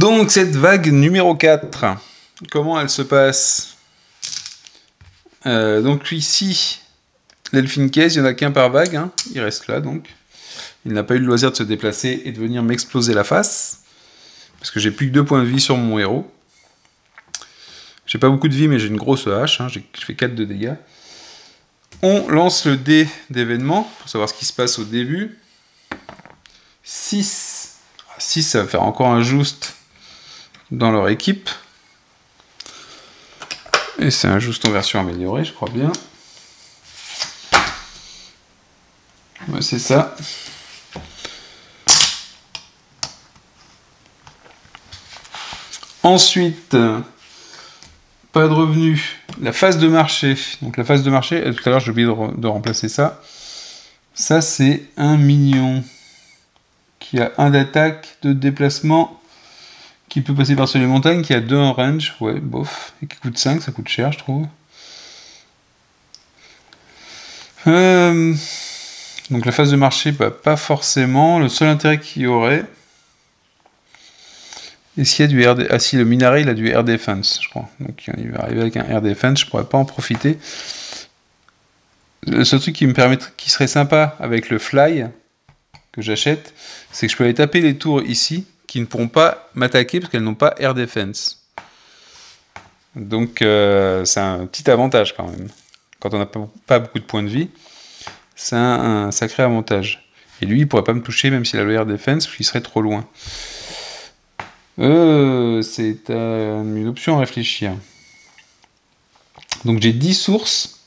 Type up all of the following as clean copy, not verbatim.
Donc cette vague numéro 4, comment elle se passe? Donc ici, l'Elfin Case, il n'y en a qu'un par vague, hein. Il reste là donc. Il n'a pas eu le loisir de se déplacer et de venir m'exploser la face. Parce que j'ai plus que 2 points de vie sur mon héros. J'ai pas beaucoup de vie mais j'ai une grosse hache, hein. Je fais 4 de dégâts. On lance le dé d'événement pour savoir ce qui se passe au début. 6. 6, ça va faire encore un just dans leur équipe. Et c'est un just en version améliorée, je crois bien. Ouais, c'est ça. Ensuite, pas de revenus. La phase de marché. Donc la phase de marché, tout à l'heure j'ai oublié de remplacer ça. Ça c'est un minion qui a 1 d'attaque, 2 de déplacement, qui peut passer par-dessus les montagnes, qui a 2 en range, ouais, bof, et qui coûte 5, ça coûte cher je trouve. Donc la phase de marché, bah, pas forcément. Le seul intérêt qu'il y aurait... Est-ce qu'il y a du RD... Ah si, le minaret, il a du Air Defense, je crois. Donc il va arriver avec un Air Defense, je pourrais pas en profiter. Le seul truc qui serait sympa avec le Fly, que j'achète, c'est que je peux aller taper les tours ici, qui ne pourront pas m'attaquer parce qu'elles n'ont pas Air Defense. Donc c'est un petit avantage quand même. Quand on n'a pas beaucoup de points de vie, c'est un sacré avantage. Et lui, il pourrait pas me toucher même s'il a le Air Defense, parce qu'il serait trop loin. C'est une option à réfléchir. Donc j'ai 10 sources.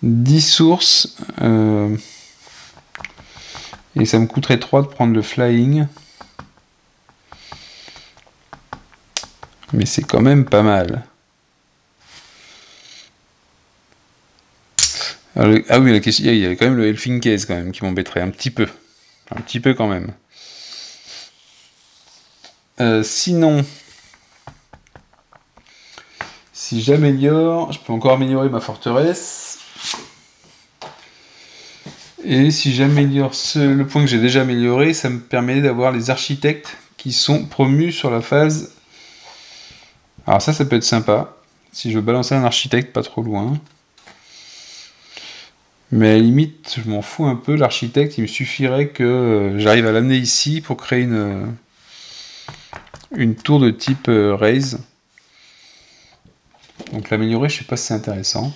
10 sources. Et ça me coûterait 3 de prendre le flying. Mais c'est quand même pas mal. Alors, ah oui, la question, il y a quand même le Elfin Case quand même qui m'embêterait un petit peu. Un petit peu quand même. Sinon, si j'améliore, je peux encore améliorer ma forteresse. Et si j'améliore le point que j'ai déjà amélioré, ça me permet d'avoir les architectes qui sont promus sur la phase. Alors ça peut être sympa. Si je veux balancer un architecte pas trop loin. Mais à la limite, je m'en fous un peu. L'architecte, il me suffirait que j'arrive à l'amener ici pour créer une tour de type raise. Donc l'améliorer, je sais pas si c'est intéressant.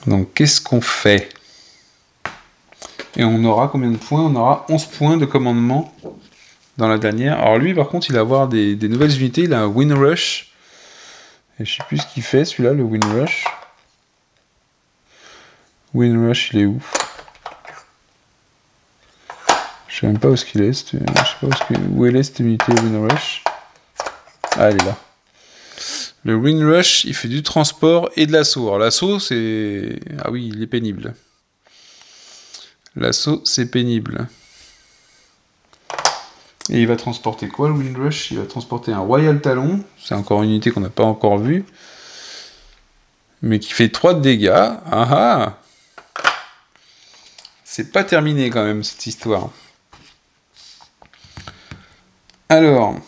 Donc qu'est-ce qu'on fait? Et on aura combien de points? On aura 11 points de commandement dans la dernière. Alors lui, par contre, il va avoir des nouvelles unités. Il a un Wind Rush. Et je sais plus ce qu'il fait, celui-là, le Wind Rush. Wind Rush, il est où? Je sais même pas où est-ce qu'il est. Je sais pas où elle est cette unité Wind Rush. Ah, elle est là. Le Wind Rush, il fait du transport et de l'assaut. Alors l'assaut, c'est... Ah oui, il est pénible. L'assaut, c'est pénible. Et il va transporter quoi, le Wind Rush? Il va transporter un Royal Talon. C'est encore une unité qu'on n'a pas encore vue. Mais qui fait 3 de dégâts. Ah ah! C'est pas terminé quand même, cette histoire. Alors...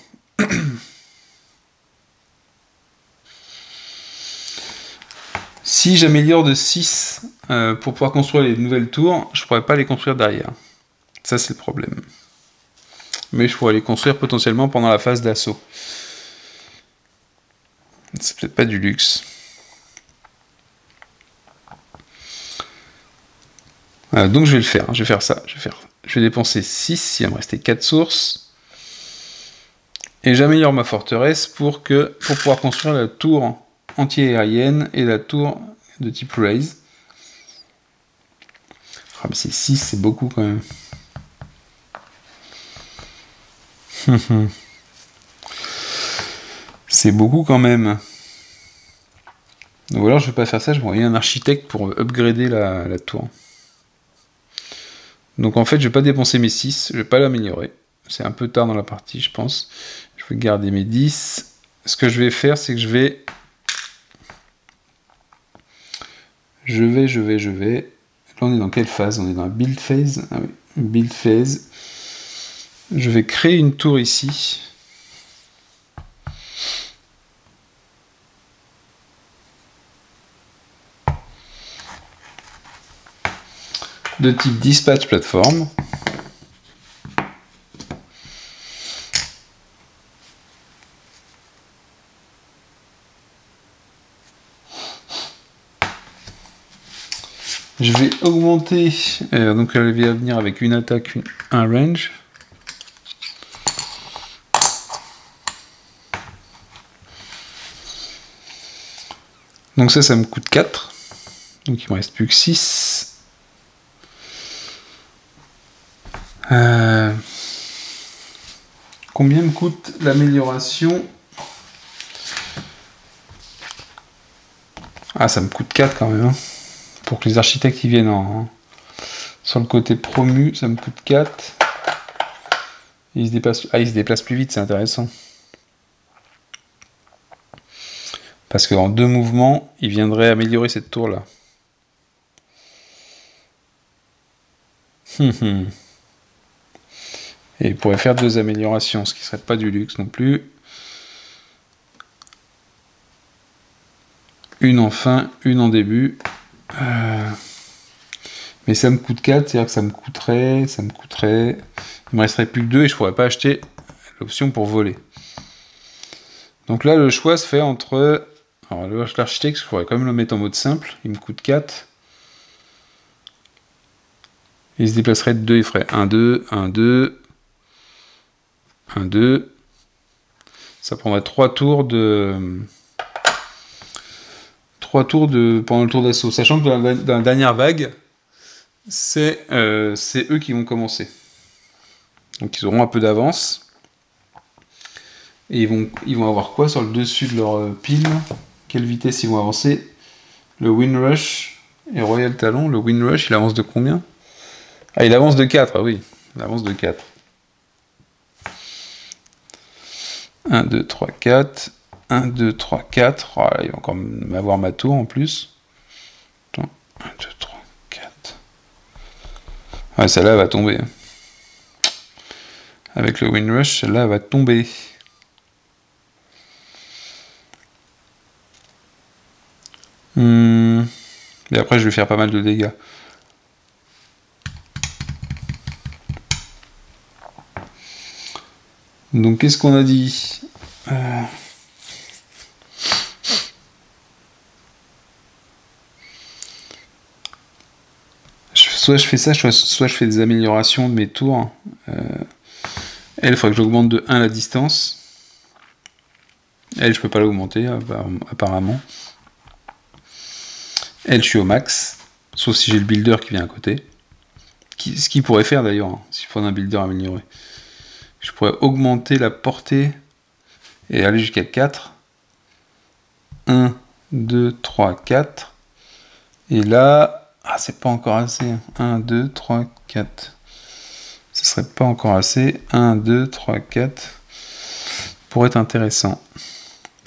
Si j'améliore de 6 pour pouvoir construire les nouvelles tours, je pourrais pas les construire derrière. Ça, c'est le problème. Mais je pourrais les construire potentiellement pendant la phase d'assaut. C'est peut-être pas du luxe. Voilà, donc je vais le faire. Je vais faire ça. Je vais dépenser 6, il va me rester 4 sources. Et j'améliore ma forteresse pour pouvoir construire la tour anti-aérienne et la tour de type raise. Ah, mais c'est 6, c'est beaucoup quand même. C'est beaucoup quand même. Ou alors je vais pas faire ça, je vais envoyer un architecte pour upgrader la tour. Donc en fait, je vais pas dépenser mes 6, je vais pas l'améliorer. C'est un peu tard dans la partie, je pense. Je vais garder mes 10. Ce que je vais faire, c'est que je vais Là, on est dans quelle phase? On est dans la build phase. Ah oui, build phase. Je vais créer une tour ici. De type dispatch platform. Je vais augmenter, donc elle va venir avec une attaque, un range. Donc ça me coûte 4. Donc il me reste plus que 6. Combien me coûte l'amélioration? Ah, ça me coûte 4 quand même. Hein. Pour que les architectes y viennent sur le côté promu, ça me coûte 4. Ils se déplacent plus vite, c'est intéressant. Parce qu'en 2 mouvements, il viendrait améliorer cette tour-là. Et il pourrait faire 2 améliorations, ce qui serait pas du luxe non plus. Une en fin, une en début. Mais ça me coûte 4, c'est-à-dire que ça me coûterait... Il me resterait plus que 2 et je pourrais pas acheter l'option pour voler. Donc là, le choix se fait entre... Alors l'architecte, je pourrais quand même le mettre en mode simple. Il me coûte 4. Il se déplacerait de 2, il ferait 1, 2, 1, 2... 1, 2. Ça prendrait 3 tours de... 3 tours pendant le tour d'assaut. Sachant que dans la dernière vague, c'est eux qui vont commencer. Donc ils auront un peu d'avance. Et ils vont avoir quoi sur le dessus de leur pile? Quelle vitesse ils vont avancer? Le Windrush et Royal Talon. Le Windrush, il avance de combien? Ah, il avance de 4, ah oui. Il avance de 4. 1, 2, 3, 4. 1, 2, 3, 4. Oh, là, il va encore m'avoir ma tour en plus. Attends. 1, 2, 3, 4. Ouais, celle-là va tomber. Avec le Windrush, celle-là va tomber. Et après, je vais faire pas mal de dégâts. Donc, qu'est-ce qu'on a dit? Soit je fais ça, soit je fais des améliorations de mes tours. Elle, il faudrait que j'augmente de 1 la distance. Elle, je peux pas l'augmenter, apparemment. Elle, je suis au max. Sauf si j'ai le builder qui vient à côté. Ce qu'il pourrait faire d'ailleurs, hein, s'il faut un builder amélioré. Je pourrais augmenter la portée et aller jusqu'à 4. 1, 2, 3, 4. Et là, ah, c'est pas encore assez. 1, 2, 3, 4. Ce serait pas encore assez. 1, 2, 3, 4. Pour être intéressant.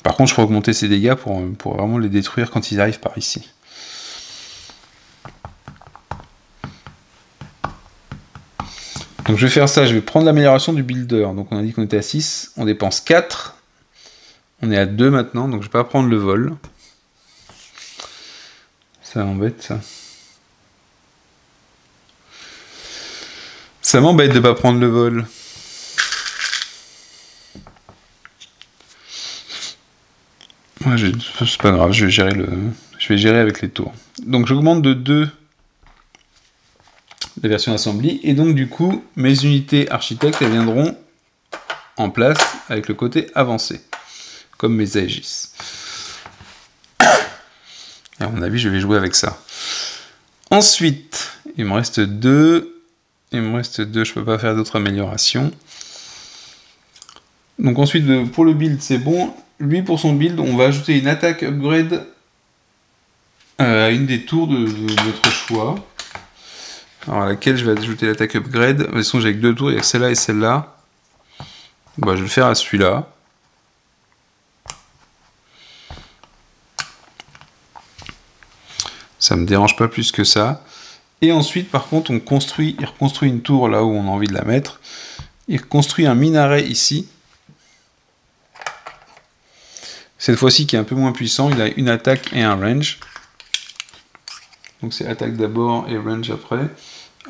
Par contre, je pourrais augmenter ces dégâts pour vraiment les détruire quand ils arrivent par ici. Donc je vais faire ça, je vais prendre l'amélioration du builder. Donc on a dit qu'on était à 6, on dépense 4. On est à 2 maintenant, donc je vais pas prendre le vol. Ça m'embête ça. Ça m'embête de pas prendre le vol. Ouais, c'est pas grave, je vais gérer avec les tours. Donc j'augmente de 2 la version assembly, et donc du coup, mes unités architectes, elles viendront en place avec le côté avancé, comme mes Aegis. Et à mon avis, je vais jouer avec ça. Ensuite, il me reste 2. Il me reste 2, je peux pas faire d'autres améliorations. Donc ensuite, pour le build, c'est bon. Lui, pour son build, on va ajouter une attaque upgrade à une des tours de notre choix. Alors à laquelle je vais ajouter l'attaque upgrade. De toute façon, j'ai que 2 tours, il y a celle-là et celle-là. Bah, je vais le faire à celui-là. Ça me dérange pas plus que ça. Et ensuite, par contre, il reconstruit une tour là où on a envie de la mettre. Il reconstruit un minaret ici. Cette fois-ci, qui est un peu moins puissant, il a une attaque et un range. Donc c'est attaque d'abord et range après.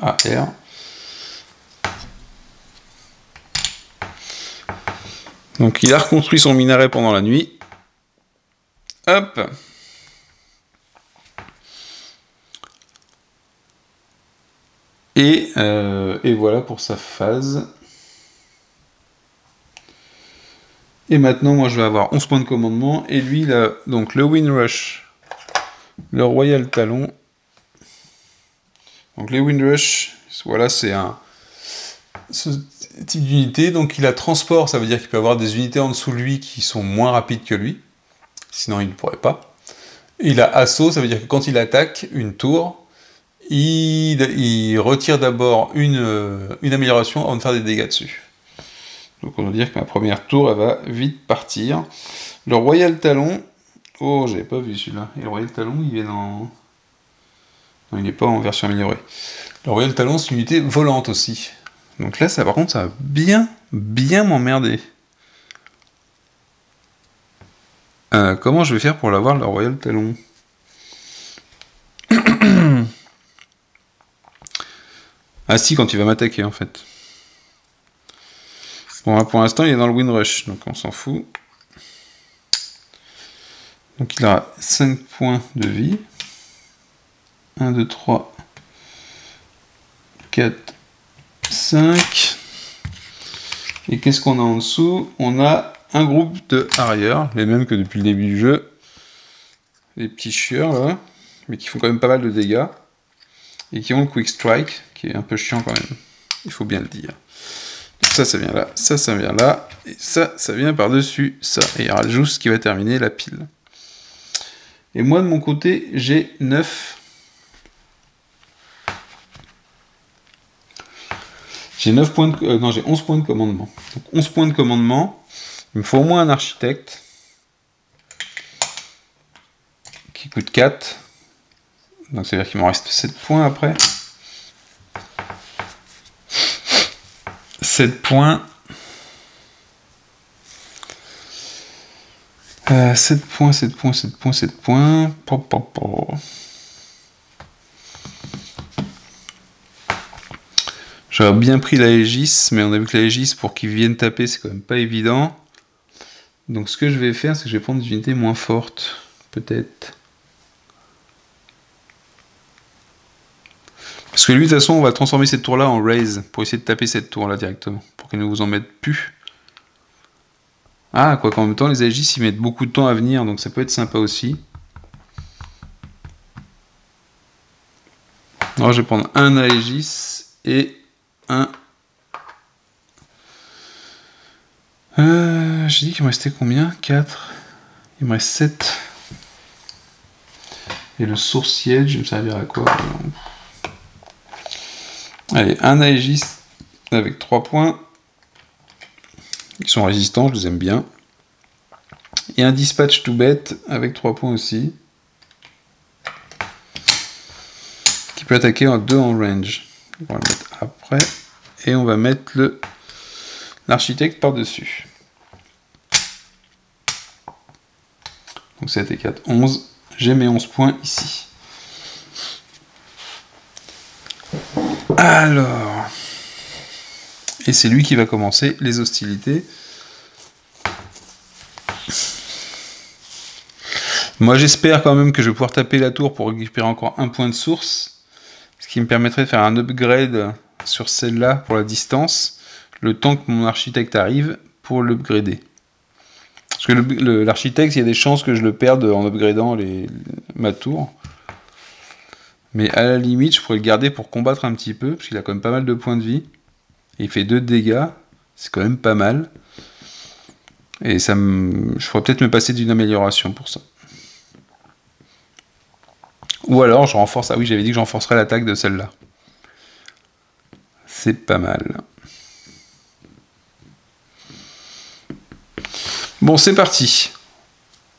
AR. Donc il a reconstruit son minaret pendant la nuit. Hop. Et voilà pour sa phase. Et maintenant, moi, je vais avoir 11 points de commandement. Et lui, il a donc le Windrush, le Royal Talon. Donc les Windrush, voilà, c'est ce type d'unité. Donc il a transport, ça veut dire qu'il peut avoir des unités en dessous de lui qui sont moins rapides que lui. Sinon, il ne pourrait pas. Et il a assaut, ça veut dire que quand il attaque une tour, il retire d'abord une amélioration avant de faire des dégâts dessus. Donc on va dire que ma première tour, elle va vite partir. Le Royal Talon... Oh, j'avais pas vu celui-là. Et le Royal Talon, il est dans... Non, il n'est pas en version améliorée. Le Royal Talon, c'est une unité volante aussi. Donc là, ça, par contre, ça va bien m'emmerder. Comment je vais faire pour l'avoir, le Royal Talon? Ah si, quand il va m'attaquer, en fait. Bon, là, pour l'instant, il est dans le Windrush, donc on s'en fout. Donc il a 5 points de vie. 1, 2, 3, 4, 5. Et qu'est-ce qu'on a en dessous? On a un groupe de arrière, les mêmes que depuis le début du jeu. Les petits chieurs, là. Mais qui font quand même pas mal de dégâts. Et qui ont le Quick Strike, qui est un peu chiant quand même. Il faut bien le dire. Ça vient là, ça vient là, et ça vient par-dessus ça. Et il y aura juste ce qui va terminer la pile. Et moi, de mon côté, j'ai 9. J'ai 9 points de... non, j'ai 11 points de commandement. Donc 11 points de commandement. Il me faut au moins un architecte. Qui coûte 4. Donc ça veut dire qu'il m'en reste 7 points après. 7 points. 7 points, 7 points, 7 points, 7 points. J'aurais bien pris la Aegis, mais on a vu que la Aegis, pour qu'ils viennent taper, c'est quand même pas évident. Donc ce que je vais faire, c'est que je vais prendre des unités moins fortes. Peut-être. Parce que lui, de toute façon, on va transformer cette tour-là en raise, pour essayer de taper cette tour-là directement, pour qu'elle ne vous en mette plus. Ah, quoi qu'en même temps, les Aegis, ils mettent beaucoup de temps à venir, donc ça peut être sympa aussi. Alors, je vais prendre un Aegis et un... j'ai dit qu'il me restait combien? 4. Il me reste 7. Et le sourcier, je vais me servir à quoi? Allez, un Aegis avec 3 points. Ils sont résistants, je les aime bien. Et un dispatch tout bête avec 3 points aussi. Qui peut attaquer en 2 en range. On va le mettre après. Et on va mettre l'architecte par-dessus. Donc 7 et 4, 11. J'ai mes 11 points ici. Alors... Et c'est lui qui va commencer les hostilités. Moi j'espère quand même que je vais pouvoir taper la tour pour récupérer encore un point de source. Ce qui me permettrait de faire un upgrade sur celle-là pour la distance. Le temps que mon architecte arrive pour l'upgrader. Parce que l'architecte, il y a des chances que je le perde en upgradant ma tour. Mais à la limite, je pourrais le garder pour combattre un petit peu. Parce qu'il a quand même pas mal de points de vie. Et il fait 2 dégâts, c'est quand même pas mal. Et je pourrais peut-être me passer d'une amélioration pour ça. Ou alors je renforce... Ah oui, j'avais dit que je renforcerais l'attaque de celle-là. C'est pas mal. Bon, c'est parti.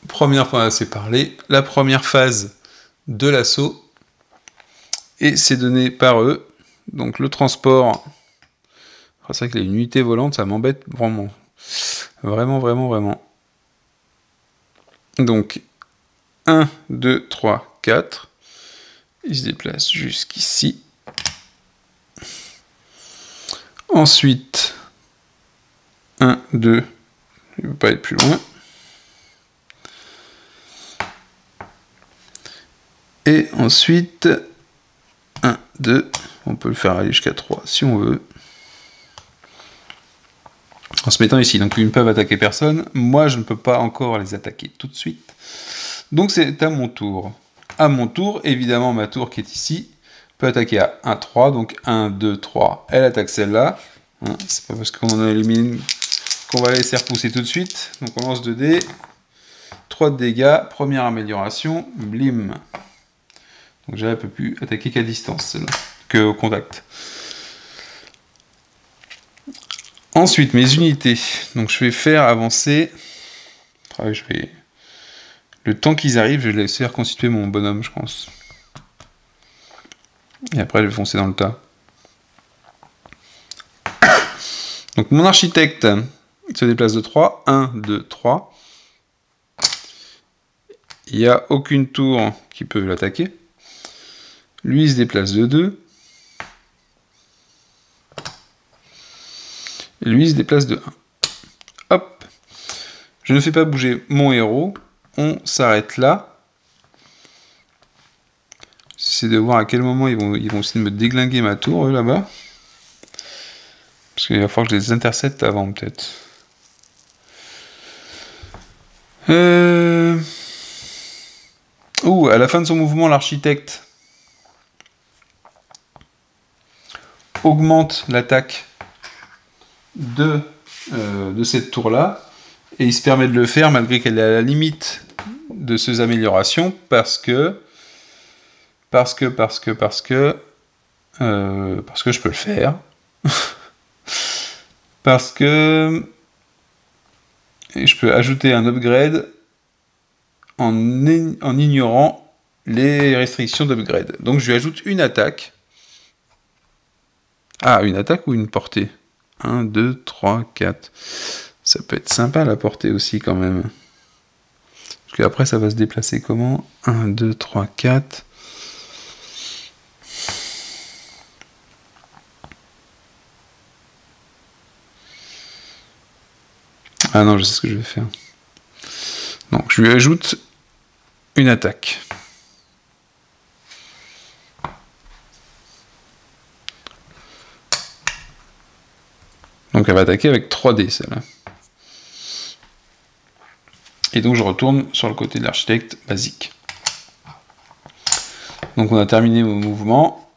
Première fois assez parlé. La première phase de l'assaut. et c'est donné par eux. Donc le transport, c'est vrai que les unités volantes, ça m'embête vraiment. Vraiment, vraiment, vraiment. Donc 1, 2, 3, 4. Il se déplace jusqu'ici. Ensuite, 1, 2, il ne veut pas être plus loin. Et ensuite, 1, 2, on peut le faire aller jusqu'à 3 si on veut. En se mettant ici, donc ils ne peuvent attaquer personne. Moi, je ne peux pas encore les attaquer tout de suite. Donc c'est à mon tour. À mon tour, évidemment, ma tour qui est ici peut attaquer à 1, 3. Donc 1, 2, 3, elle attaque celle-là. Hein, c'est pas parce qu'on en a éliminé qu'on va la laisser repousser tout de suite. Donc on lance 2 dés. 3 de dégâts, première amélioration, blim. Donc là, elle ne peut plus attaquer qu'à distance, celle-là, que au contact. Ensuite, mes unités. Donc je vais faire avancer... Le temps qu'ils arrivent, je vais laisser reconstituer mon bonhomme, je pense. Et après, je vais foncer dans le tas. Donc mon architecte se déplace de 3. 1, 2, 3. Il n'y a aucune tour qui peut l'attaquer. Lui, il se déplace de 2. Et lui, il se déplace de 1. Hop. Je ne fais pas bouger mon héros. On s'arrête là. J'essaie de voir à quel moment ils vont essayer de me déglinguer ma tour, eux, là-bas. Parce qu'il va falloir que je les intercepte avant, peut-être. Ouh, à la fin de son mouvement, l'architecte augmente l'attaque de cette tour-là. Et il se permet de le faire malgré qu'elle est à la limite de ses améliorations parce que je peux le faire. Parce que je peux ajouter un upgrade en ignorant les restrictions d'upgrade. Donc je lui ajoute une attaque. Ah, une attaque ou une portée? 1, 2, 3, 4. Ça peut être sympa la portée aussi quand même. Parce qu'après ça va se déplacer comment? 1, 2, 3, 4. Ah non, je sais ce que je vais faire. Donc je lui ajoute une attaque. Donc elle va attaquer avec 3 dés celle-là. Et donc je retourne sur le côté de l'architecte basique. Donc on a terminé mon mouvement.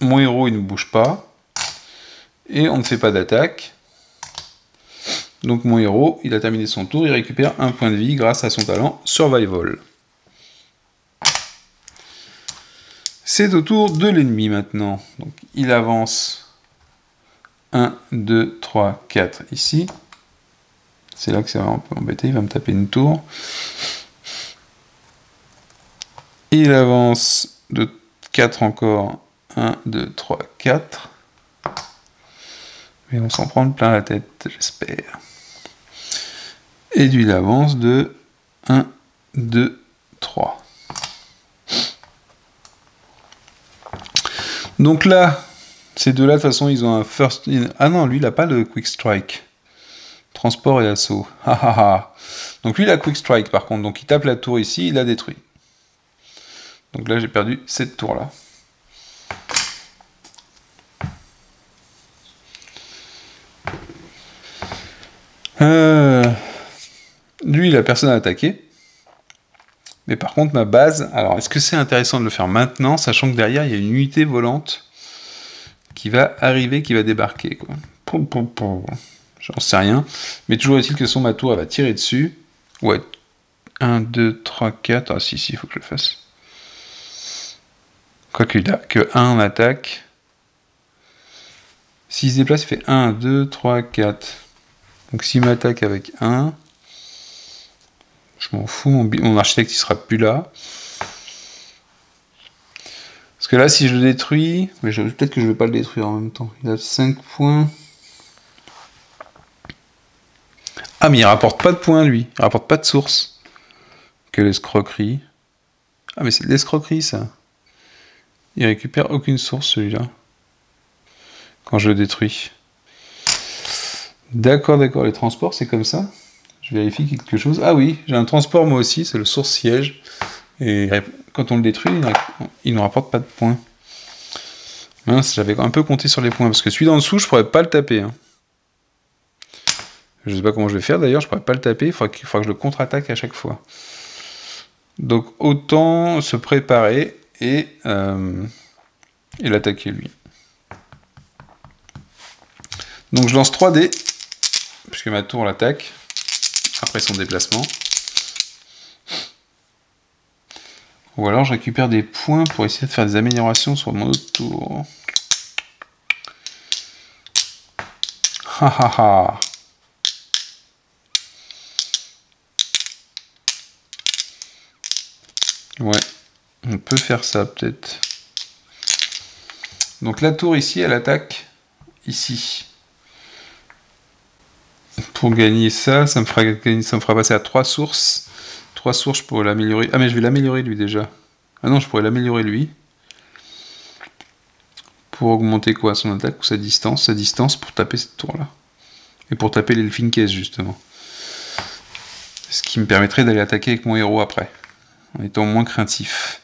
Mon héros il ne bouge pas. Et on ne fait pas d'attaque. Donc mon héros, il a terminé son tour, il récupère un point de vie grâce à son talent Survival. C'est au tour de l'ennemi maintenant. Donc il avance 1, 2, 3, 4 ici. C'est là que ça va un peu embêter, il va me taper une tour. Il avance de 4 encore. 1, 2, 3, 4. Mais on s'en prend plein la tête, j'espère. Et lui, il avance de 1, 2, 3. Donc là, ces deux-là, de toute façon, ils ont un first... Ah non, lui, il n'a pas le quick strike. Transport et assaut. Donc lui, il a quick strike, par contre. Donc il tape la tour ici, il la détruit. Donc là, j'ai perdu cette tour-là. Lui, il a personne à attaquer. Mais par contre, ma base... Alors, est-ce que c'est intéressant de le faire maintenant, sachant que derrière, il y a une unité volante qui va arriver, qui va débarquer, quoi. J'en sais rien. Mais toujours est-il que ma tour, elle va tirer dessus. Ouais. 1, 2, 3, 4... Ah si, il faut que je le fasse. Quoique, il a que 1 en attaque. S'il se déplace, il fait 1, 2, 3, 4. Donc s'il m'attaque avec 1... Je m'en fous, mon architecte il sera plus là. que là, si je le détruis... Mais peut-être que je vais pas le détruire en même temps. Il a 5 points. Ah, mais il rapporte pas de points, lui. Il rapporte pas de source. Quelle escroquerie. Ah, mais c'est de l'escroquerie, ça. Il récupère aucune source, celui-là. Quand je le détruis. D'accord, d'accord. Les transports, c'est comme ça. Je vérifie quelque chose. Ah oui, j'ai un transport, moi aussi. C'est le source siège. Et quand on le détruit, il ne rapporte pas de points. Mince, j'avais un peu compté sur les points. Parce que celui d'en dessous, je pourrais pas le taper. Hein. Je sais pas comment je vais faire d'ailleurs, je pourrais pas le taper, il faudra que je le contre-attaque à chaque fois. Donc autant se préparer et l'attaquer lui. Donc je lance 3 dés, puisque ma tour l'attaque, après son déplacement. Ou alors je récupère des points pour essayer de faire des améliorations sur mon autre tour. Ha ha ha. Ouais, on peut faire ça peut-être. Donc la tour ici, elle attaque ici. Pour gagner ça, ça me fera passer à 3 sources. 3 sources pour l'améliorer. Ah mais je vais l'améliorer lui déjà. Ah non, je pourrais l'améliorer lui. Pour augmenter quoi? Son attaque ou sa distance? Sa distance pour taper cette tour-là. Et pour taper l'Elfinkes justement. Ce qui me permettrait d'aller attaquer avec mon héros après. En étant moins craintif.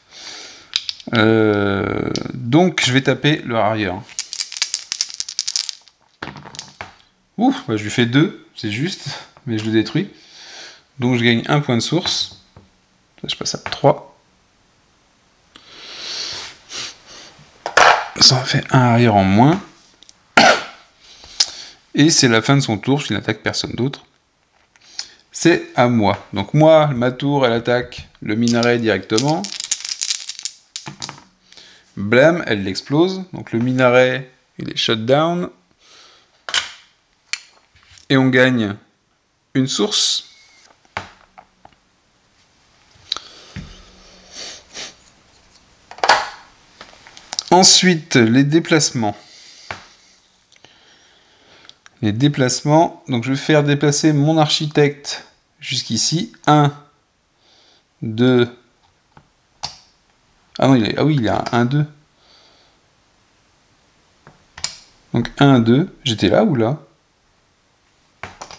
Donc je vais taper le arrière. Ouh, bah, je lui fais 2, c'est juste, mais je le détruis. Donc je gagne 1 point de source. Là, je passe à 3. Ça en fait un arrière en moins. Et c'est la fin de son tour, je n'attaque personne d'autre. C'est à moi. Donc moi, ma tour, elle attaque le minaret directement. Blam, elle l'explose. Donc le minaret, il est shut down. Et on gagne une source. Ensuite, les déplacements. Les déplacements, donc je vais faire déplacer mon architecte jusqu'ici. 1, 2... Ah non, oui, il a 1, 2. Donc 1, 2. J'étais là ou là?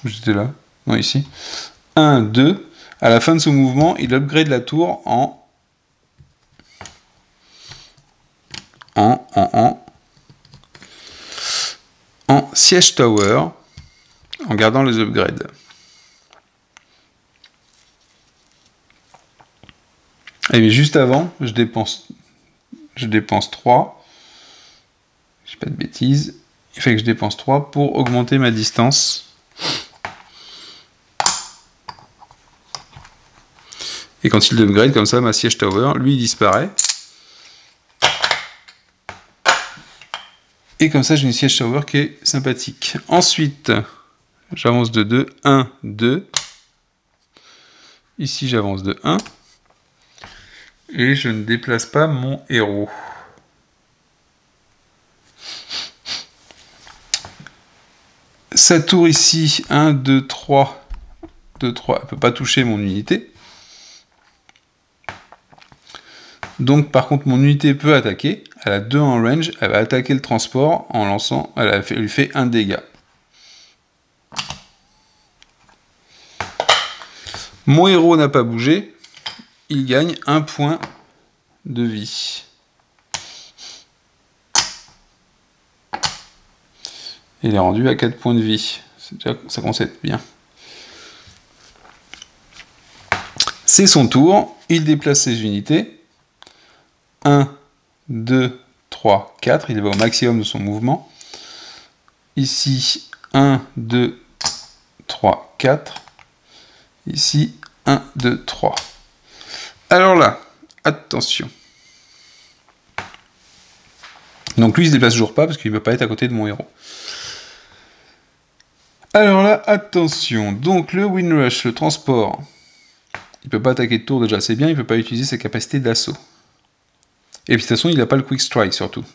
J'étais là. Non, ici. 1, 2. À la fin de ce mouvement, il upgrade la tour en siège tower, en gardant les upgrades. Et mais juste avant, je dépense 3. Je dis pas de bêtises. Il fait que je dépense 3 pour augmenter ma distance. Et quand il upgrade comme ça, ma siège tower, lui, il disparaît. Et comme ça, j'ai une siège tower qui est sympathique. Ensuite, j'avance de 2, 1, 2. Ici, j'avance de 1. Et je ne déplace pas mon héros. Sa tour ici, 1, 2, 3. 2, 3, elle ne peut pas toucher mon unité. Donc par contre mon unité peut attaquer, elle a 2 en range, elle va attaquer le transport en lançant, elle lui fait 1 dégât. Mon héros n'a pas bougé, il gagne 1 point de vie. Il est rendu à 4 points de vie, ça commence à être bien. C'est son tour, il déplace ses unités. 1, 2, 3, 4. Il va au maximum de son mouvement. Ici, 1, 2, 3, 4. Ici, 1, 2, 3. Alors là, attention. Donc lui, il se déplace toujours pas parce qu'il ne peut pas être à côté de mon héros. Alors là, attention. Donc le Windrush, le transport, il ne peut pas attaquer de tour déjà, c'est bien. Il ne peut pas utiliser sa capacité d'assaut. Et puis de toute façon, il n'a pas le quick strike surtout.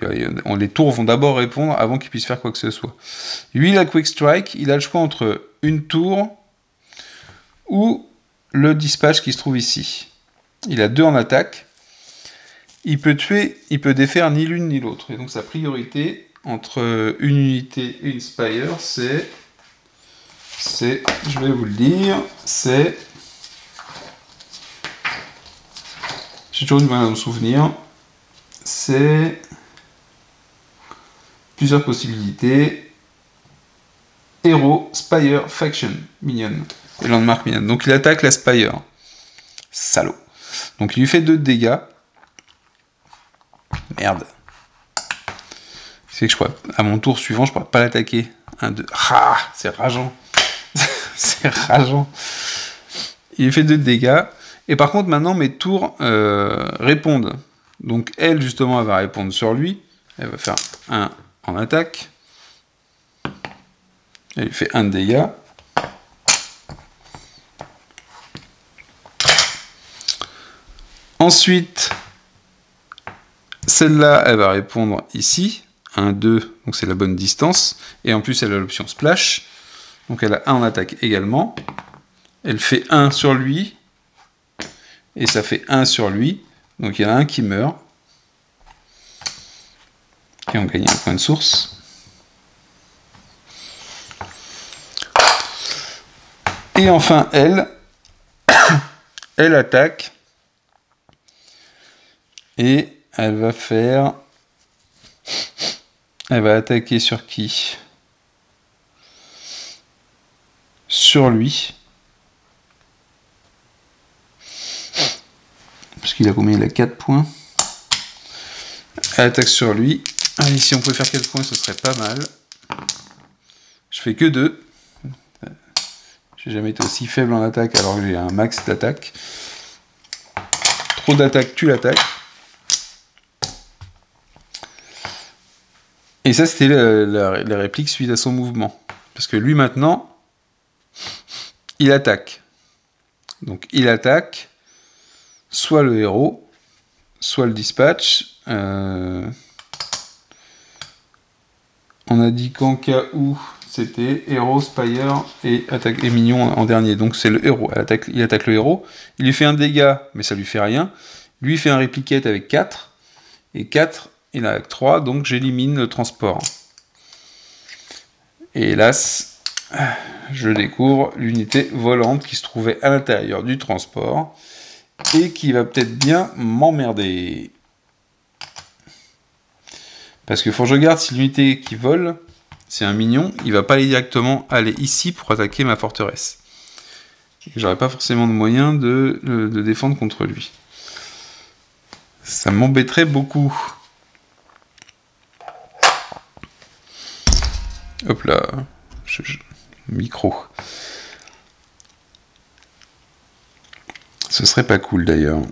Les tours vont d'abord répondre avant qu'il puisse faire quoi que ce soit. Lui, il a quick strike, il a le choix entre une tour ou le dispatch qui se trouve ici. Il a 2 en attaque. Il peut tuer, il peut défaire ni l'une ni l'autre. Et donc sa priorité entre une unité et une Spire, c'est, je vais vous le dire, c'est... J'ai toujours du mal à me souvenir. C'est... Plusieurs possibilités. Héros, Spire, Faction, Minion. Et Landmark Minion. Donc il attaque la Spire. Salaud. Donc il lui fait 2 de dégâts. Merde. C'est que je pourrais, à mon tour suivant, je pourrais pas l'attaquer. 1, 2. Ah, c'est rageant. C'est rageant. Il lui fait 2 de dégâts. Et par contre, maintenant, mes tours répondent. Donc elle, justement, elle va répondre sur lui. Elle va faire 1 en attaque. Elle lui fait 1 de dégâts. Ensuite, celle-là, elle va répondre ici. 1, 2, donc c'est la bonne distance. Et en plus, elle a l'option splash. Donc elle a 1 en attaque également. Elle fait 1 sur lui. Et ça fait 1 sur lui. Donc il y en a un qui meurt. Et on gagne un point de source. Et enfin, elle attaque. Et elle va faire... Elle va attaquer sur qui? Sur lui. Parce qu'il a combien? Il a 4 points. Elle attaque sur lui. Allez, si on pouvait faire 4 points, ce serait pas mal. Je fais que 2. J'ai jamais été aussi faible en attaque alors que j'ai un max d'attaque. Trop d'attaque, tu l'attaques. Et ça, c'était la réplique suite à son mouvement. Parce que lui, maintenant, il attaque. Donc, il attaque soit le héros, soit le dispatch. On a dit qu'en cas où, c'était héros, Spire et attaque et mignon en dernier. Donc, c'est le héros. Il attaque le héros. Il lui fait un dégât, mais ça lui fait rien. Lui, il fait un réplicate avec 4. Et 4... Il a 3, donc j'élimine le transport. Et hélas, je découvre l'unité volante qui se trouvait à l'intérieur du transport et qui va peut-être bien m'emmerder. Parce qu'il faut que je regarde si l'unité qui vole, c'est un minion, il va pas aller directement aller ici pour attaquer ma forteresse. J'aurais pas forcément de moyen de défendre contre lui. Ça m'embêterait beaucoup. Hop là, micro. Ce serait pas cool d'ailleurs.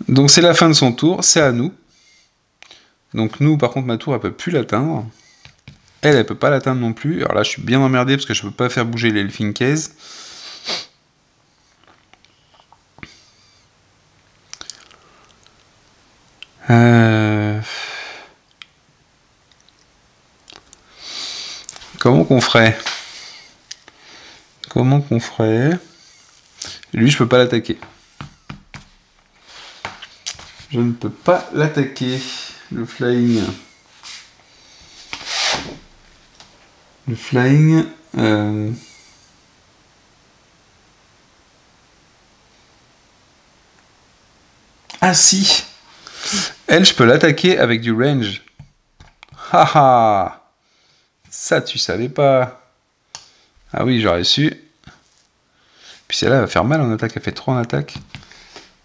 Donc c'est la fin de son tour, c'est à nous. Donc nous, par contre, ma tour, elle peut plus l'atteindre. Elle peut pas l'atteindre non plus. Alors là, je suis bien emmerdé parce que je peux pas faire bouger les Elfincaise. Comment qu'on ferait? Comment qu'on ferait? Lui, je peux pas l'attaquer. Je ne peux pas l'attaquer. Le flying. Le flying. Ah si! Elle, je peux l'attaquer avec du range. Haha! Ça, tu savais pas. Ah oui, j'aurais su. Puis celle-là va faire mal en attaque. Elle fait 3 en attaque.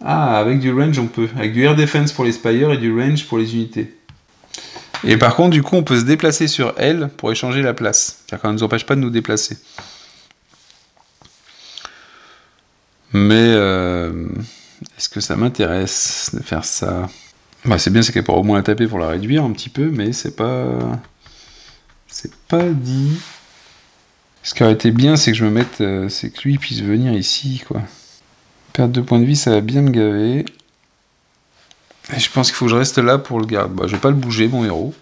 Ah, avec du range, on peut. Avec du air defense pour les Spire et du range pour les unités. Et par contre, du coup, on peut se déplacer sur elle pour échanger la place. Car ça ne nous empêche pas de nous déplacer. Mais est-ce que ça m'intéresse de faire ça? Bah, c'est bien, c'est qu'elle pourra au moins la taper pour la réduire un petit peu, mais c'est pas dit. Ce qui aurait été bien, c'est que je me mette... c'est que lui puisse venir ici, quoi. Perdre 2 points de vie, ça va bien me gaver. Et je pense qu'il faut que je reste là pour le garder. Bah, je vais pas le bouger, mon héros.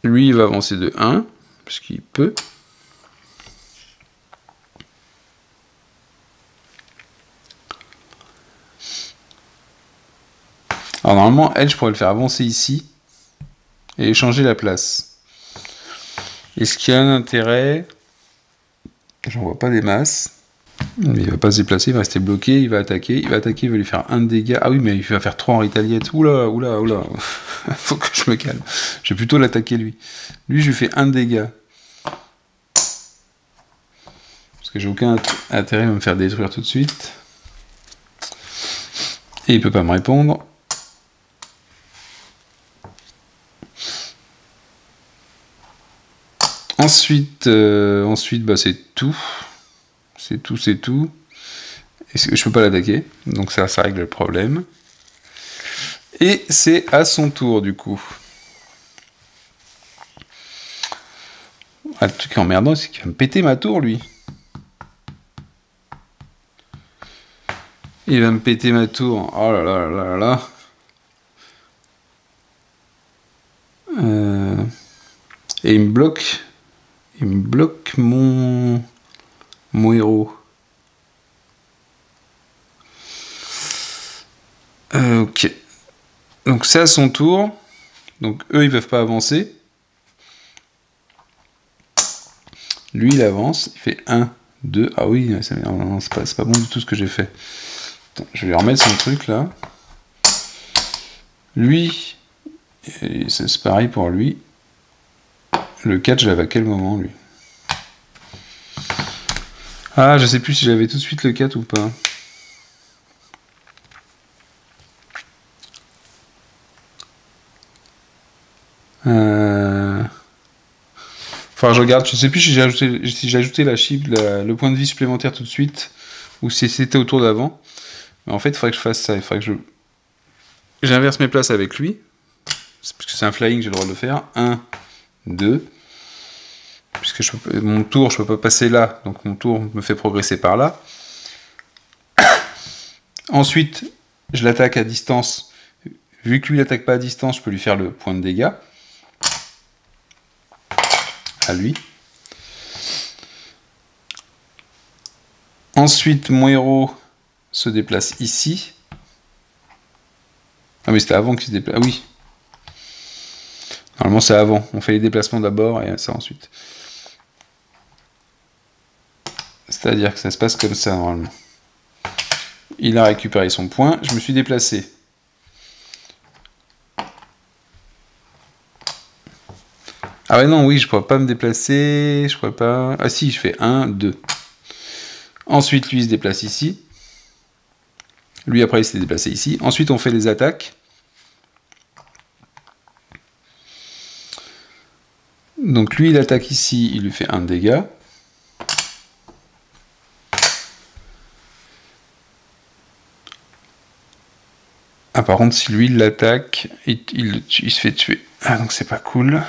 Lui, il va avancer de 1, parce qu'il peut. Alors normalement, elle, je pourrais le faire avancer ici et échanger la place. Est-ce qu'il y a un intérêt? J'en vois pas des masses. Mais il va pas se déplacer, il va rester bloqué, il va attaquer, il va lui faire 1 de dégâts. Ah oui, mais il va faire 3 en rétaliette. Oula. Faut que je me calme. Je vais plutôt l'attaquer lui. Lui, je lui fais 1 de dégâts. Parce que j'ai aucun intérêt à me faire détruire tout de suite. Et il peut pas me répondre. Ensuite, bah, c'est tout. C'est tout. Et je peux pas l'attaquer, donc ça règle le problème. Et c'est à son tour, du coup. Ah, le truc emmerdant, c'est qu'il va me péter ma tour, lui. Il va me péter ma tour. Oh là là là là là. Et il me bloque. Il me bloque mon héros. Ok. Donc c'est à son tour. Donc eux, ils peuvent pas avancer. Lui, il avance. Il fait 1, 2. Ah oui, c'est pas bon du tout ce que j'ai fait. Attends, je vais remettre son truc là. Lui, c'est pareil pour lui. Le 4, je l'avais à quel moment, lui? Ah, je sais plus si j'avais tout de suite le 4 ou pas. Enfin, je regarde, je sais plus si j'ai ajouté la cible, le point de vie supplémentaire tout de suite, ou si c'était au tour d'avant. Mais en fait, il faudrait que je fasse ça. Il faudrait que j'inverse mes places avec lui. Parce que c'est un flying, j'ai le droit de le faire. 1, 2. Puisque mon tour, je peux pas passer là. Donc mon tour me fait progresser par là. Ensuite, je l'attaque à distance. Vu que lui n'attaque pas à distance, je peux lui faire le point de dégâts. À lui. Ensuite, mon héros se déplace ici. Ah mais c'était avant qu'il se déplace. Ah oui. Normalement c'est avant. On fait les déplacements d'abord et ça ensuite. C'est-à-dire que ça se passe comme ça normalement. Il a récupéré son point. Je me suis déplacé. Ah ouais non, oui, je pourrais pas me déplacer. Je pourrais pas... Ah si, je fais 1, 2. Ensuite, lui, il se déplace ici. Lui, après, il s'est déplacé ici. Ensuite, on fait les attaques. Donc, lui, il attaque ici. Il lui fait 1 dégât. Ah, par contre, si lui, il l'attaque, il se fait tuer. Ah, donc c'est pas cool.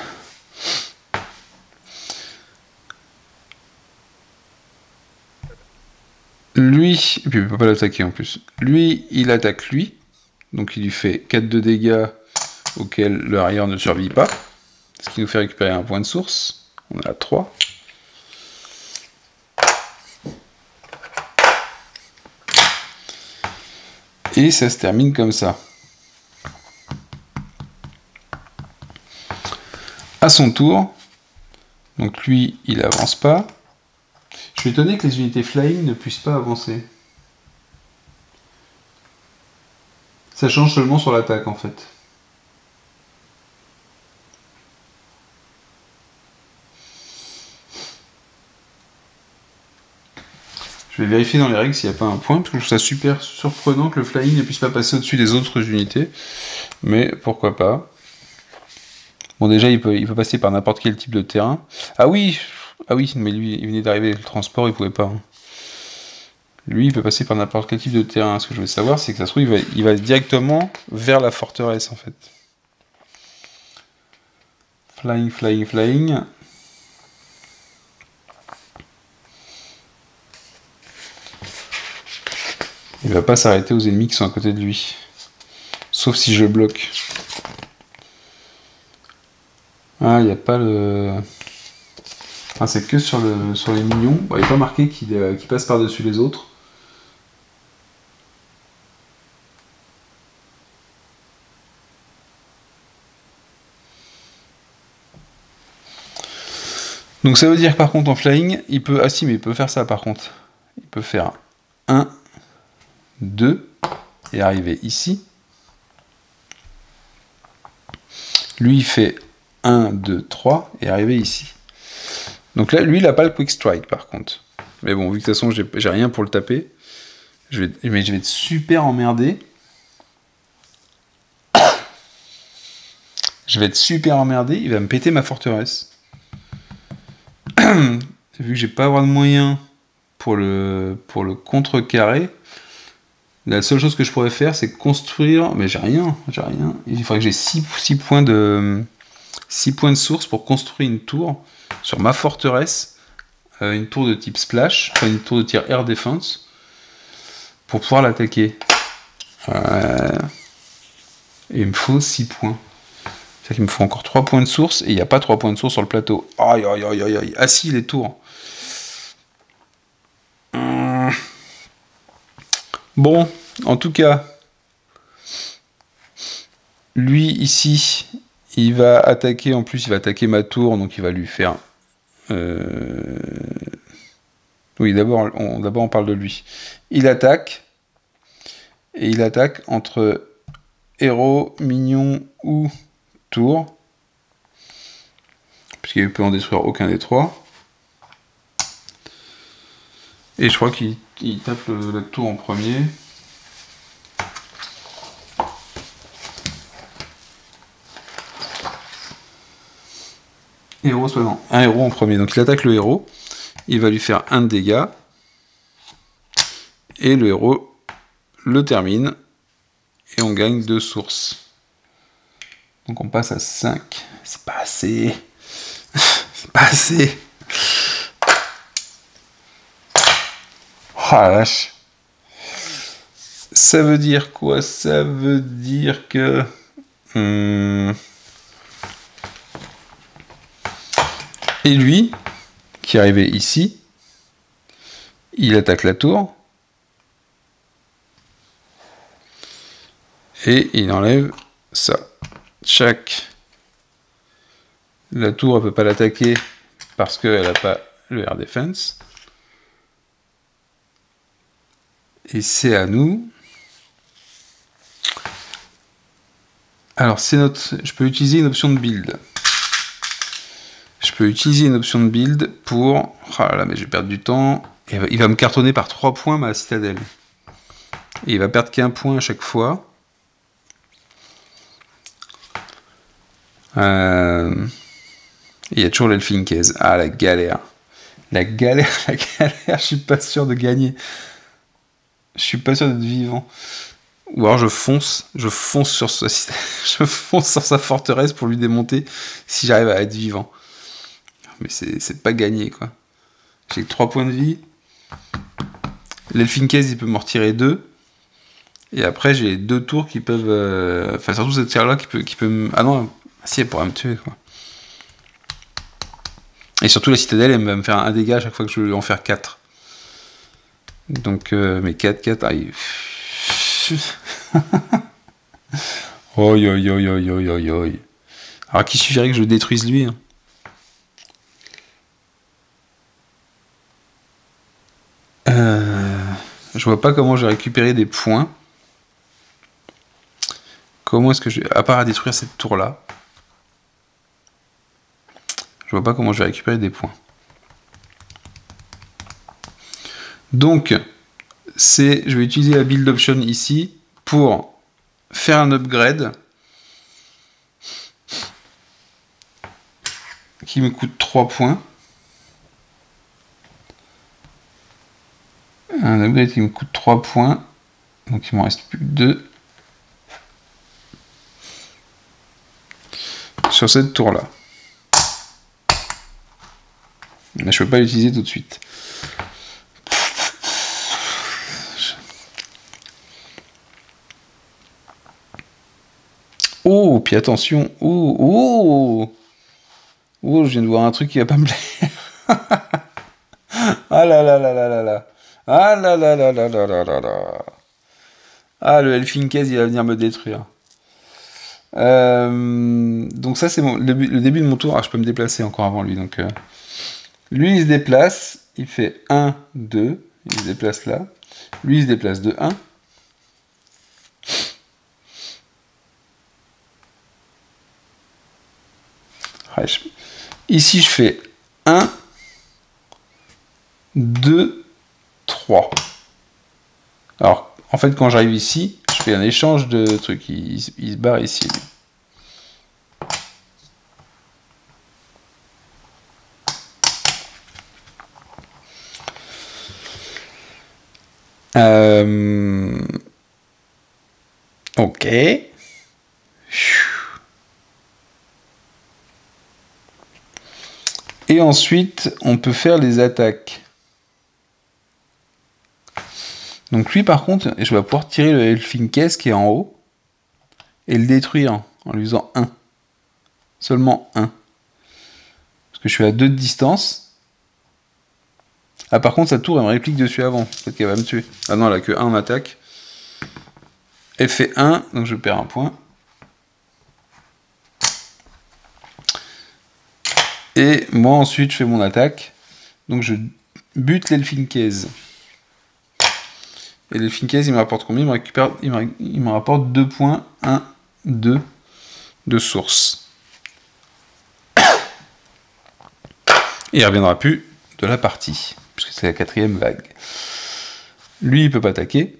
Lui, et puis il peut pas l'attaquer en plus. Lui, il attaque lui. Donc il lui fait 4 de dégâts auxquels le arrière ne survit pas. Ce qui nous fait récupérer un point de source. On a 3. Et ça se termine comme ça. À son tour, donc lui, il avance pas. Je suis étonné que les unités flying ne puissent pas avancer. Ça change seulement sur l'attaque en fait. Je vais vérifier dans les règles s'il n'y a pas un point, parce que je trouve ça super surprenant que le flying ne puisse pas passer au-dessus des autres unités. Mais pourquoi pas. Bon déjà il peut passer par n'importe quel type de terrain. Ah oui, mais lui il venait d'arriver, le transport il pouvait pas. Hein. Lui il peut passer par n'importe quel type de terrain. Ce que je veux savoir c'est que ça se trouve il va directement vers la forteresse en fait. Flying. Il va pas s'arrêter aux ennemis qui sont à côté de lui. Sauf si je le bloque. Ah, il n'y a pas le... Enfin, c'est que sur les minions. Bon, il n'est pas marqué qu'il passe par-dessus les autres. Donc ça veut dire que par contre en flying, il peut... Ah si, mais il peut faire ça par contre. Il peut faire 1, 2, et arriver ici. Lui, il fait 1, 2, 3, et arriver ici. Donc là, lui, il n'a pas le quick strike par contre. Mais bon, vu que de toute façon, j'ai rien pour le taper, mais je vais être super emmerdé. Je vais être super emmerdé, il va me péter ma forteresse. Vu que j'ai pas avoir de moyens pour le contrecarrer, la seule chose que je pourrais faire, c'est construire... Mais j'ai rien. Il faudrait que j'ai 6 points de source pour construire une tour sur ma forteresse, une tour de type splash, enfin une tour de tir air defense, pour pouvoir l'attaquer. Et il me faut 6 points. C'est-à-dire qu'il me faut encore 3 points de source, et il n'y a pas 3 points de source sur le plateau. Aïe, aïe, aïe, aïe, aïe. Ah si, les tours. Bon, en tout cas, lui, ici, il va attaquer, en plus, il va attaquer ma tour, donc il va lui faire... Oui, d'abord, on parle de lui. Il attaque, et il attaque entre héros, mignon ou tour, puisqu'il ne peut en détruire aucun des trois. Et je crois qu'il tape la tour en premier. Héros, soit non, un héros en premier. Donc il attaque le héros, il va lui faire 1 de dégâts, et le héros le termine, et on gagne 2 sources. Donc on passe à 5. C'est pas assez. C'est pas assez. Oh la vache. Ça veut dire quoi? Ça veut dire que... Et lui, qui est arrivé ici, il attaque la tour. Et il enlève ça. Tchac. La tour, elle peut pas l'attaquer parce qu'elle n'a pas le air defense. Et c'est à nous. Alors, je peux utiliser une option de build. Je peux utiliser une option de build pour... Oh là là, mais je vais perdre du temps. Et il va me cartonner par 3 points ma citadelle. Et il va perdre qu'un point à chaque fois. Il y a toujours l'Elfinkez. Ah, la galère. La galère, je suis pas sûr de gagner. Je suis pas sûr d'être vivant. Ou alors je fonce sur sa forteresse pour lui démonter si j'arrive à être vivant. Mais c'est pas gagné, quoi. J'ai 3 points de vie. L'Elfinkez, il peut m'en retirer 2. Et après, j'ai 2 tours qui peuvent... Enfin, surtout cette tir-là qui peut Ah non, si, elle pourrait me tuer, quoi. Et surtout, la citadelle, elle va me faire un dégât à chaque fois que je vais en faire 4. Donc, mais 4, aïe. Oi, oi, oi, oi, oi, oi, oi. Alors, qu'il suffirait que je le détruise lui, hein. Je vois pas comment je vais récupérer des points. Comment est-ce que je... À part à détruire cette tour-là. Je vois pas comment je vais récupérer des points. Donc, je vais utiliser la build option ici pour faire un upgrade qui me coûte 3 points. Un upgrade qui me coûte 3 points. Donc il m'en reste plus que 2. Sur cette tour-là. Mais je ne peux pas l'utiliser tout de suite. Oh, puis attention. Oh, oh, oh, je viens de voir un truc qui va pas me plaire. Ah là là là là là là. Ah là là là là là là là là. Ah, le Helfinkes, il va venir me détruire. Donc ça, c'est le début de mon tour. Ah, je peux me déplacer encore avant lui. Donc, lui, il se déplace. Il fait 1, 2. Il se déplace là. Lui, il se déplace de 1. Ici, je fais 1, 2, 3. Alors, en fait, quand j'arrive ici, je fais un échange de trucs. Il se barre ici. Ok. Et ensuite, on peut faire les attaques. Donc lui, par contre, je vais pouvoir tirer le Helfinkes qui est en haut et le détruire en lui faisant 1. Seulement 1. Parce que je suis à 2 de distance. Ah, par contre, sa tour, elle me réplique dessus avant. Peut-être qu'elle va me tuer. Ah non, elle a que 1 en attaque. Elle fait 1, donc je perds un point. Et moi, ensuite, je fais mon attaque. Donc je bute l'Helfinkes. Et l'Helfinkes, il me rapporte combien? Il me rapporte 2 points. 1, 2 de source. Et il ne reviendra plus de la partie, puisque c'est la 4e vague. Lui, il peut pas attaquer.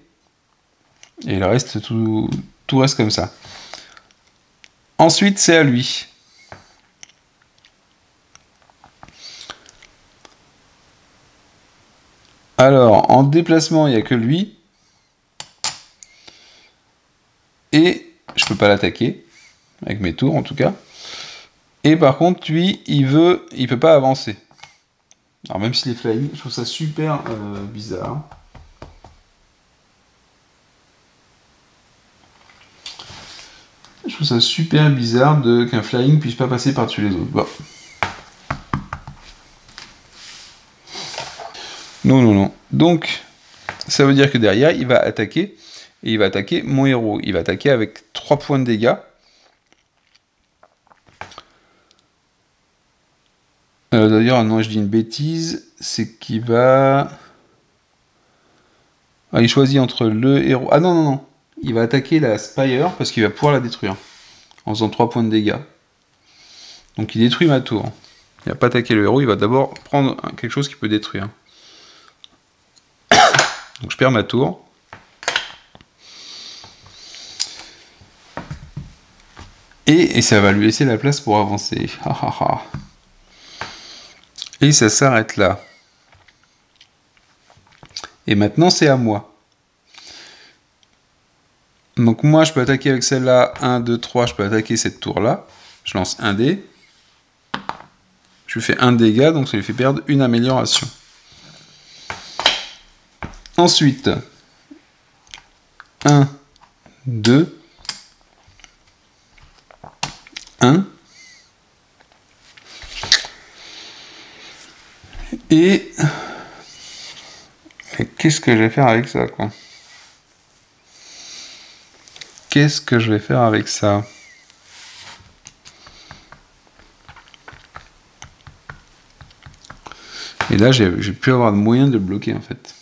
Et le reste, tout reste comme ça. Ensuite, c'est à lui. Alors, en déplacement, il n'y a que lui. Et je peux pas l'attaquer. Avec mes tours, en tout cas. Et par contre, lui, il peut pas avancer. Alors, même s'il est flying, je trouve ça super bizarre. Je trouve ça super bizarre qu'un flying puisse pas passer par-dessus les autres. Bon. Non, non, non. Donc, ça veut dire que derrière, il va attaquer. Et il va attaquer mon héros. Il va attaquer avec 3 points de dégâts. D'ailleurs, non, je dis une bêtise. C'est qu'il va... Ah, il choisit entre le héros... Ah non, non, non. Il va attaquer la Spire parce qu'il va pouvoir la détruire. En faisant 3 points de dégâts. Donc il détruit ma tour. Il va pas attaquer le héros, il va d'abord prendre quelque chose qui peut détruire. Donc je perds ma tour. Et ça va lui laisser la place pour avancer. Et ça s'arrête là. Et maintenant c'est à moi. Donc moi je peux attaquer avec celle-là. 1, 2, 3, je peux attaquer cette tour-là. Je lance un dé. Je lui fais 1 dégât, donc ça lui fait perdre une amélioration. Ensuite, 1, 2, 1. Et qu'est-ce que je vais faire avec ça, quoi? Qu'est-ce que je vais faire avec ça? Et là, j'ai pu avoir de moyens de le bloquer, en fait.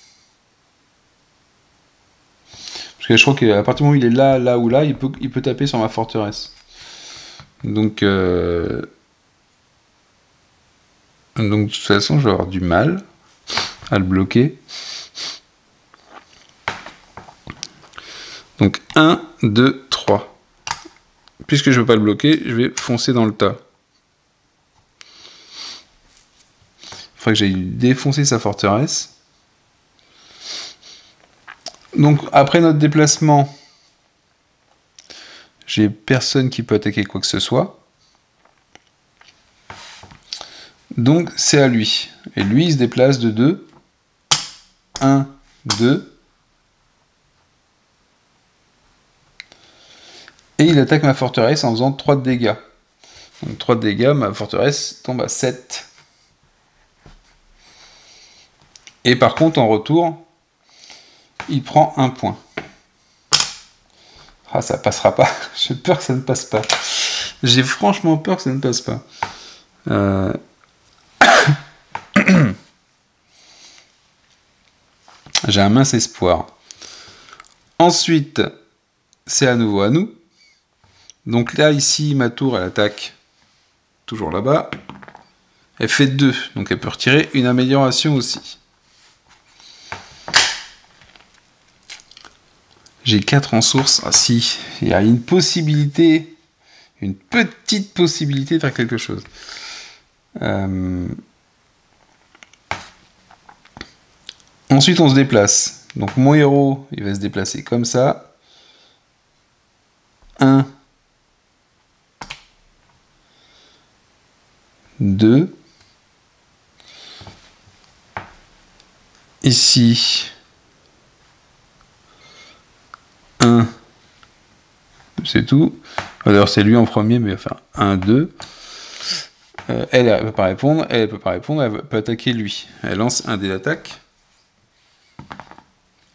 Parce que je crois qu'à partir du moment où il est là, là ou là, il peut taper sur ma forteresse. Donc, de toute façon, je vais avoir du mal à le bloquer. Donc 1, 2, 3. Puisque je ne veux pas le bloquer, je vais foncer dans le tas. Il faudrait que j'aille défoncer sa forteresse. Donc après notre déplacement, j'ai personne qui peut attaquer quoi que ce soit. Donc c'est à lui. Et lui, il se déplace de 2. 1, 2. Et il attaque ma forteresse en faisant 3 de dégâts. Donc 3 de dégâts, ma forteresse tombe à 7. Et par contre, en retour, il prend 1 point. Ah, ça passera pas. J'ai peur que ça ne passe pas. J'ai franchement peur que ça ne passe pas. J'ai un mince espoir. Ensuite, c'est à nouveau à nous. Donc là, ici, ma tour, elle attaque toujours là-bas. Elle fait 2, donc elle peut retirer une amélioration aussi. J'ai 4 en source. Ah si, il y a une possibilité, une petite possibilité de faire quelque chose. Ensuite, on se déplace. Donc mon héros, il va se déplacer comme ça. 1, 2. Ici, 1. C'est tout. D'ailleurs, c'est lui en premier, mais il va faire 1, 2. Elle ne peut pas répondre. Elle ne peut pas répondre. Elle peut attaquer lui. Elle lance un dé d'attaque.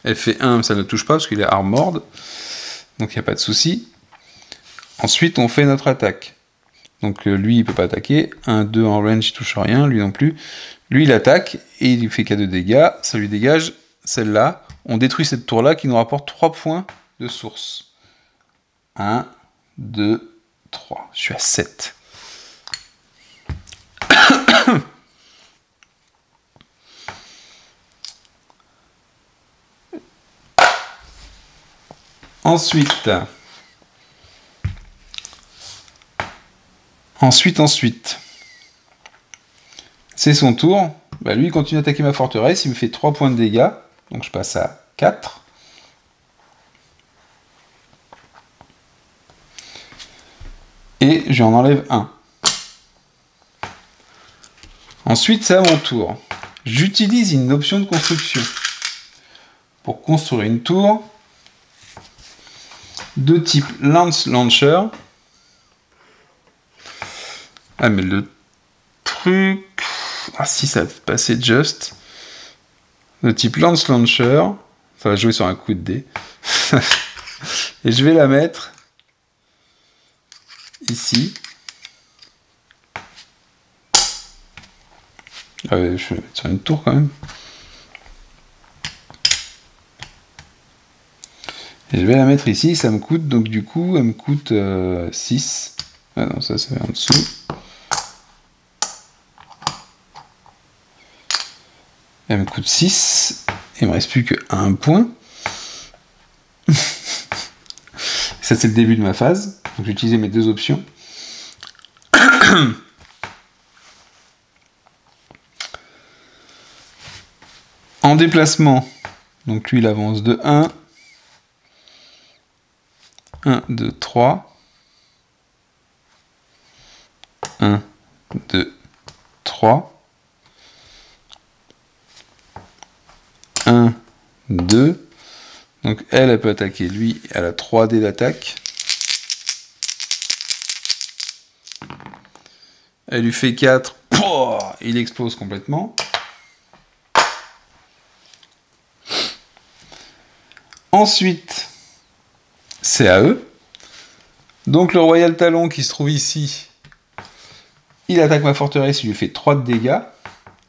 Elle fait 1, ça ne touche pas parce qu'il est armored. Donc il n'y a pas de souci. Ensuite, on fait notre attaque. Donc lui, il ne peut pas attaquer. 1, 2 en range, il ne touche rien. Lui non plus. Lui, il attaque et il lui fait 4 de dégâts. Ça lui dégage celle-là. On détruit cette tour-là qui nous rapporte 3 points de source. 1, 2, 3. Je suis à 7. Ensuite, c'est son tour. Bah, lui, il continue à attaquer ma forteresse. Il me fait 3 points de dégâts. Donc je passe à 4. Et j'en enlève 1. Ensuite, c'est à mon tour. J'utilise une option de construction. Pour construire une tour de type Lance Launcher. Ah, mais le truc... Ah si, ça va passer juste. De type Lance Launcher. Ça va jouer sur un coup de dé. Et je vais la mettre ici. Ah ouais, je vais mettre sur une tour quand même. Et je vais la mettre ici, ça me coûte, donc du coup, elle me coûte 6. Ah non, ça c'est en dessous. Elle me coûte 6. Il me reste plus que 1 point. Ça c'est le début de ma phase. Donc j'ai utilisé mes 2 options. En déplacement, donc lui il avance de 1. 1, 2, 3. 1, 2, 3. 1, 2. Donc elle peut attaquer lui, elle a 3 dés d'attaque. Elle lui fait 4. Pouah, il explose complètement. Ensuite, c'est à eux. Donc le Royal Talon qui se trouve ici, il attaque ma forteresse, il lui fait 3 de dégâts.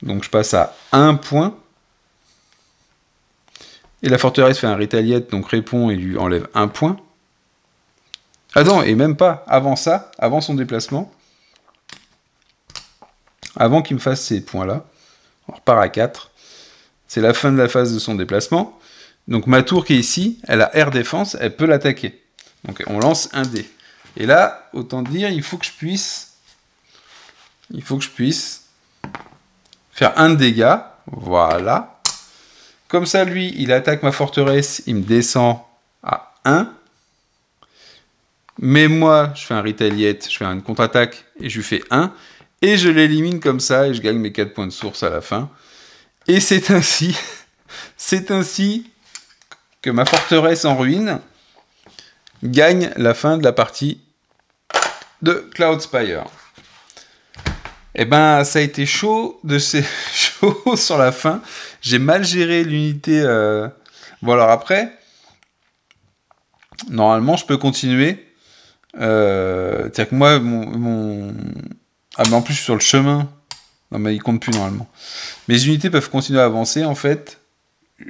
Donc je passe à 1 point. Et la forteresse fait un retaliate, donc répond et lui enlève 1 point. Ah non, et même pas, avant ça, avant son déplacement, avant qu'il me fasse ces points-là, on repart à 4. C'est la fin de la phase de son déplacement. Donc ma tour qui est ici, elle a air défense, elle peut l'attaquer. Donc on lance un dé. Et là, autant dire, il faut que je puisse faire 1 de dégâts. Voilà. Comme ça, lui, il attaque ma forteresse, il me descend à 1. Mais moi, je fais un retaliate, je fais une contre-attaque et je lui fais 1. Et je l'élimine comme ça et je gagne mes 4 points de source à la fin. Et c'est ainsi que ma forteresse en ruine gagne la fin de la partie de Cloudspire. Eh ben, ça a été chaud chaud sur la fin. J'ai mal géré l'unité. Bon, alors après, normalement, je peux continuer. C'est-à-dire que moi, Ah, mais en plus, je suis sur le chemin. Non, mais il compte plus normalement. Mes unités peuvent continuer à avancer, en fait,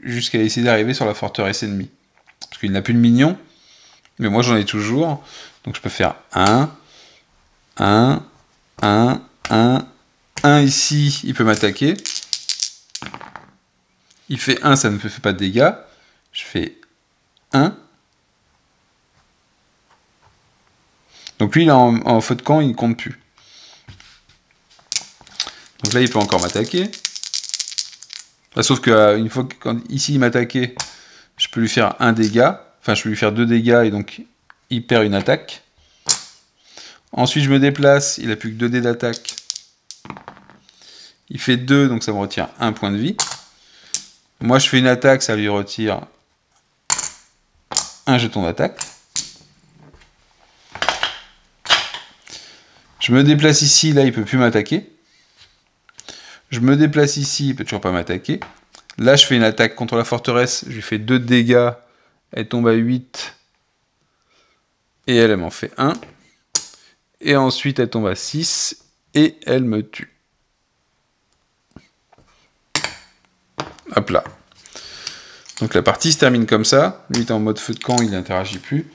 jusqu'à essayer d'arriver sur la forteresse ennemie. Parce qu'il n'a plus de minions. Mais moi, j'en ai toujours. Donc, je peux faire 1 ici, il peut m'attaquer. Il fait 1, ça ne me fait pas de dégâts. Je fais 1. Donc lui, il est en feu de camp, il ne compte plus. Donc là, il peut encore m'attaquer. Sauf que une fois que ici, il m'attaquait, je peux lui faire 1 dégât. Enfin, je peux lui faire 2 dégâts et donc il perd une attaque. Ensuite, je me déplace, il n'a plus que 2 dés d'attaque. Il fait 2, donc ça me retire 1 point de vie. Moi, je fais une attaque, ça lui retire 1 jeton d'attaque. Je me déplace ici, là, il ne peut plus m'attaquer. Je me déplace ici, il ne peut toujours pas m'attaquer. Là, je fais une attaque contre la forteresse, je lui fais 2 dégâts, elle tombe à 8. Et elle m'en fait 1. Et ensuite, elle tombe à 6, et elle me tue. Hop là. Donc la partie se termine comme ça. Lui, il est en mode feu de camp, il n'interagit plus.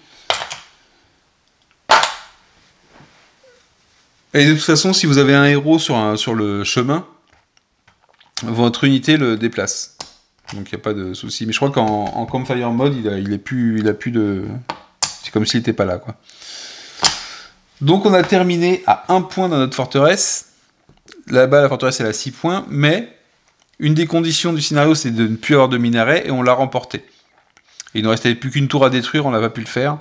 Et de toute façon, si vous avez un héros sur le chemin, votre unité le déplace. Donc il n'y a pas de souci. Mais je crois qu'en Campfire mode, il a plus de... C'est comme s'il n'était pas là, quoi. Donc on a terminé à 1 point dans notre forteresse. Là-bas, la forteresse, elle a 6 points. Mais une des conditions du scénario, c'est de ne plus avoir de minaret. Et on l'a remporté. Et il ne restait plus qu'une tour à détruire. On n'a pas pu le faire.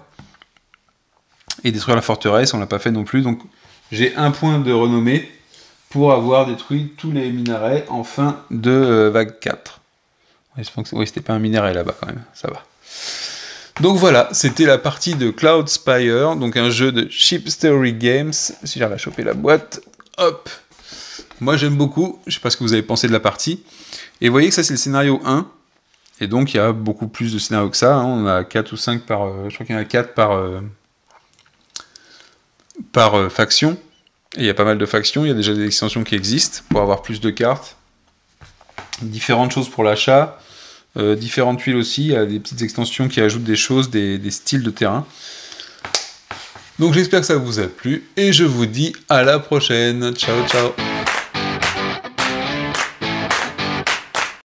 Et détruire la forteresse, on ne l'a pas fait non plus. Donc j'ai 1 point de renommée pour avoir détruit tous les minarets en fin de vague 4. Oui, c'était pas un minaret là-bas quand même, ça va. Donc voilà, c'était la partie de Cloudspire, donc un jeu de Cheap Story Games. Si j'arrive à choper la boîte, hop. Moi j'aime beaucoup, je sais pas ce que vous avez pensé de la partie. Et vous voyez que ça c'est le scénario 1. Et donc il y a beaucoup plus de scénarios que ça. Hein. On a 4 ou 5 par... je crois qu'il y en a 4 par faction. Et il y a pas mal de factions, il y a déjà des extensions qui existent pour avoir plus de cartes. Différentes choses pour l'achat. Différentes tuiles aussi, il y a des petites extensions qui ajoutent des choses, des styles de terrain. Donc j'espère que ça vous a plu, et je vous dis à la prochaine. Ciao, ciao.